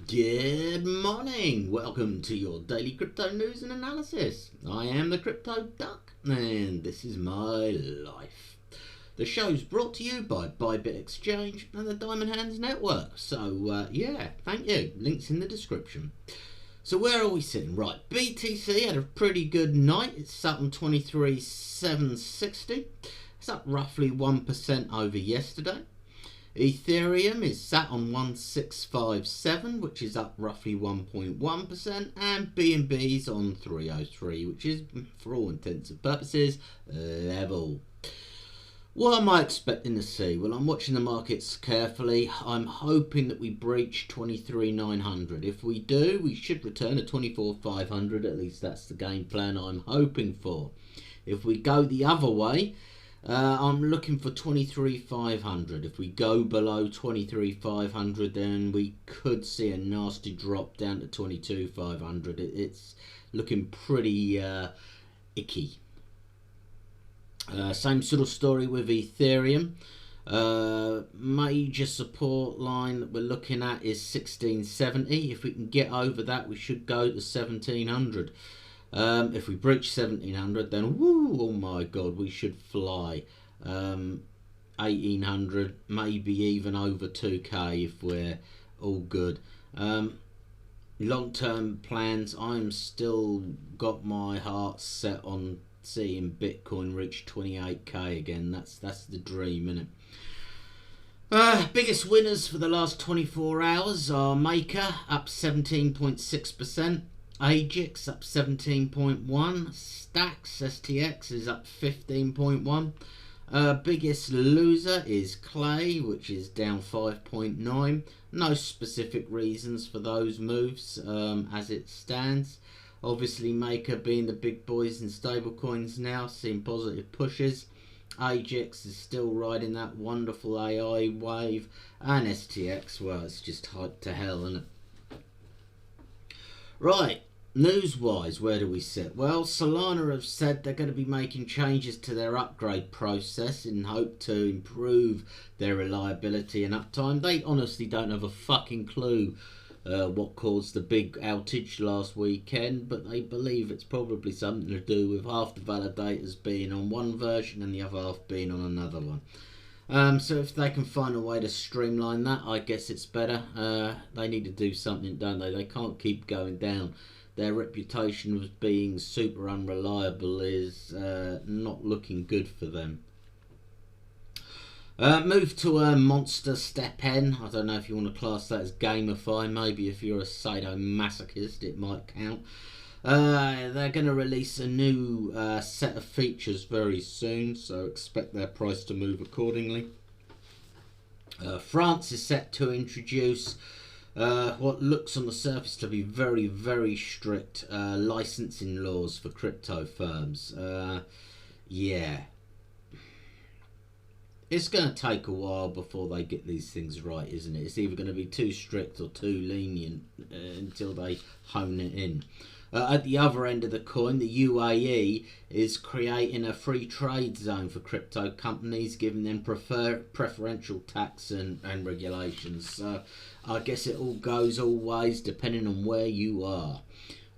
Good morning, welcome to your daily crypto news and analysis. I am the Crypto Duck and this is my life. The show's brought to you by BYBIT Exchange and the Diamond Hands Network. So yeah, thank you, links in the description. So where are we sitting? Right, BTC had a pretty good night. It's up on 23,760. It's up roughly 1% over yesterday. Ethereum is sat on 1657, which is up roughly 1.1%, and BNB's on 303, which is, for all intents and purposes, level. What am I expecting to see? Well, I'm watching the markets carefully. I'm hoping that we breach 23,900. If we do, we should return to 24,500. At least that's the game plan I'm hoping for. If we go the other way, I'm looking for 23,500. If we go below 23,500, then we could see a nasty drop down to 22,500. It's looking pretty icky. Same sort of story with Ethereum. Major support line that we're looking at is 1670. If we can get over that, we should go to 1700. If we breach 1700, then woo, oh my god, we should fly. 1800, maybe even over 2k if we're all good. Long-term plans, I'm still got my heart set on seeing Bitcoin reach 28k again. That's the dream, isn't it? Biggest winners for the last 24 hours are Maker up 17.6%. Ajax up 17.1, Stacks STX is up 15.1. Biggest loser is Clay, which is down 5.9. No specific reasons for those moves as it stands. Obviously Maker being the big boys in stablecoins now, seeing positive pushes. Ajax is still riding that wonderful AI wave, and STX, well, it's just hyped to hell, isn't it? Right, news-wise, where do we sit? Well, Solana have said they're going to be making changes to their upgrade process in hope to improve their reliability and uptime. They honestly don't have a fucking clue what caused the big outage last weekend, but they believe it's probably something to do with half the validators being on one version and the other half being on another one. So if they can find a way to streamline that, I guess it's better. They need to do something, don't they? They can't keep going down. Their reputation as being super unreliable is not looking good for them. Move to a monster step N. I don't know if you want to class that as gamify. Maybe if you're a sadomasochist it might count. They're going to release a new set of features very soon, so expect their price to move accordingly. France is set to introduce what looks on the surface to be very, very strict licensing laws for crypto firms. Yeah. It's going to take a while before they get these things right, isn't it? It's either going to be too strict or too lenient until they hone it in. At the other end of the coin, the UAE is creating a free trade zone for crypto companies, giving them preferential tax and regulations. So I guess it all goes all ways depending on where you are.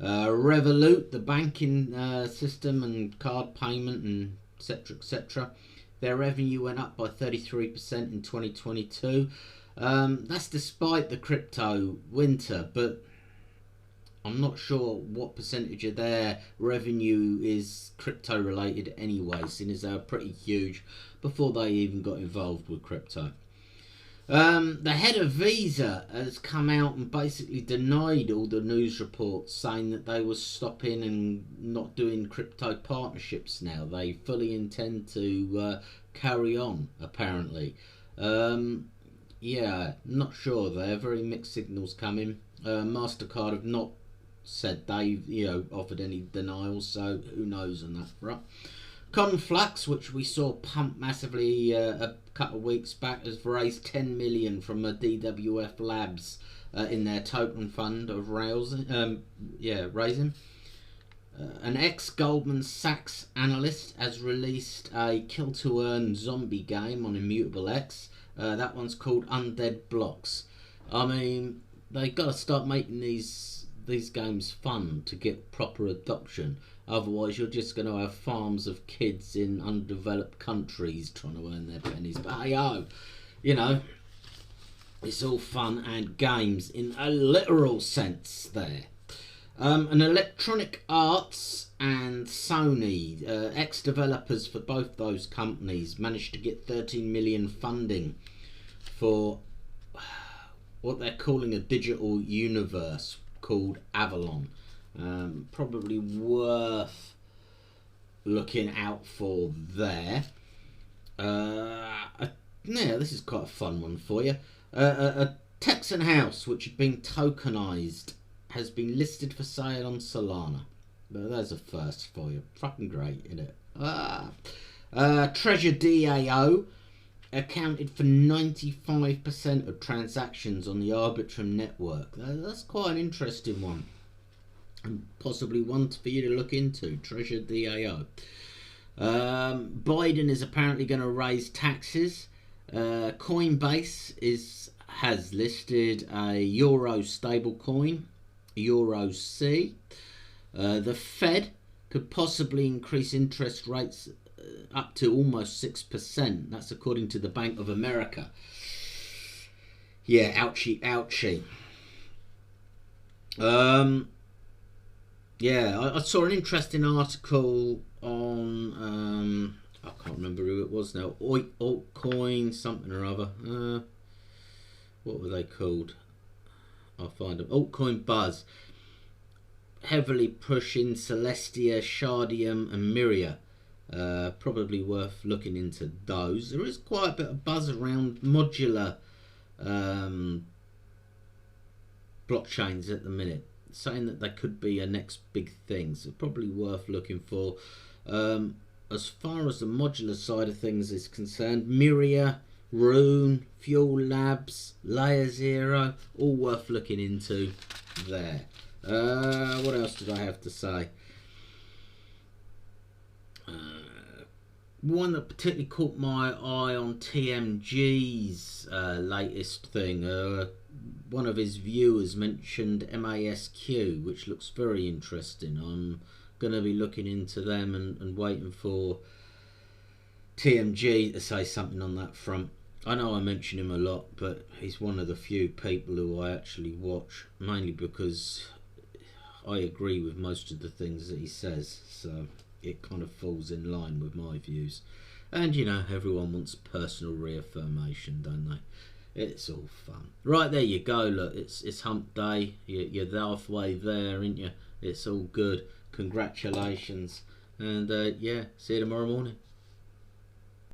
Revolut, the banking system and card payment and etc. Their revenue went up by 33% in 2022. That's despite the crypto winter, but I'm not sure what percentage of their revenue is crypto related anyway, seeing as they were pretty huge before they even got involved with crypto. The head of Visa has come out and basically denied all the news reports saying that they were stopping and not doing crypto partnerships now. They fully intend to carry on, apparently. Yeah, not sure there. Very mixed signals coming. MasterCard have not said they've offered any denials, so who knows on that front. Conflux, which we saw pump massively a couple of weeks back, has raised 10 million from a DWF Labs in their token fund of raising. An ex-Goldman Sachs analyst has released a kill-to-earn zombie game on Immutable X. That one's called Undead Blocks. I mean, they got to start making these games fun to get proper adoption. Otherwise, you're just going to have farms of kids in undeveloped countries trying to earn their pennies. But hey, you know, it's all fun and games in a literal sense there. And Electronic Arts and Sony, ex-developers for both those companies, managed to get 13 million funding for what they're calling a digital universe called Avalon. Probably worth looking out for there. Yeah, this is quite a fun one for you. A Texan house which had been tokenized has been listed for sale on Solana. But there's a first for you. Fucking great, isn't it? Treasure DAO accounted for 95% of transactions on the Arbitrum network. That's quite an interesting one. And possibly one for you to look into. Treasure DAO. Biden is apparently going to raise taxes. Coinbase has listed a Euro stablecoin, Euro C. The Fed could possibly increase interest rates up to almost 6%. That's according to the Bank of America. Yeah, ouchie, ouchie. Yeah, I saw an interesting article on, I can't remember who it was now, altcoin something or other. What were they called? I'll find them. Altcoin Buzz. Heavily pushing Celestia, Shardium and Myria. Probably worth looking into those. There is quite a bit of buzz around modular blockchains at the minute, saying that they could be a next big thing, so probably worth looking for. As far as the modular side of things is concerned, Myria, Rune, Fuel Labs, Layer Zero, all worth looking into there. What else did I have to say? One that particularly caught my eye on TMG's latest thing. One of his viewers mentioned MASQ, which looks very interesting. I'm going to be looking into them and waiting for TMG to say something on that front. I know I mention him a lot, but he's one of the few people who I actually watch, mainly because I agree with most of the things that he says, so it kind of falls in line with my views. And you know, everyone wants personal reaffirmation, don't they? It's all fun. Right, there you go. Look, it's hump day. You're halfway there, aren't you? It's all good. Congratulations. And yeah, see you tomorrow morning.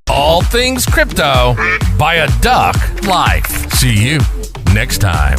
All things crypto by a duck life. See you next time.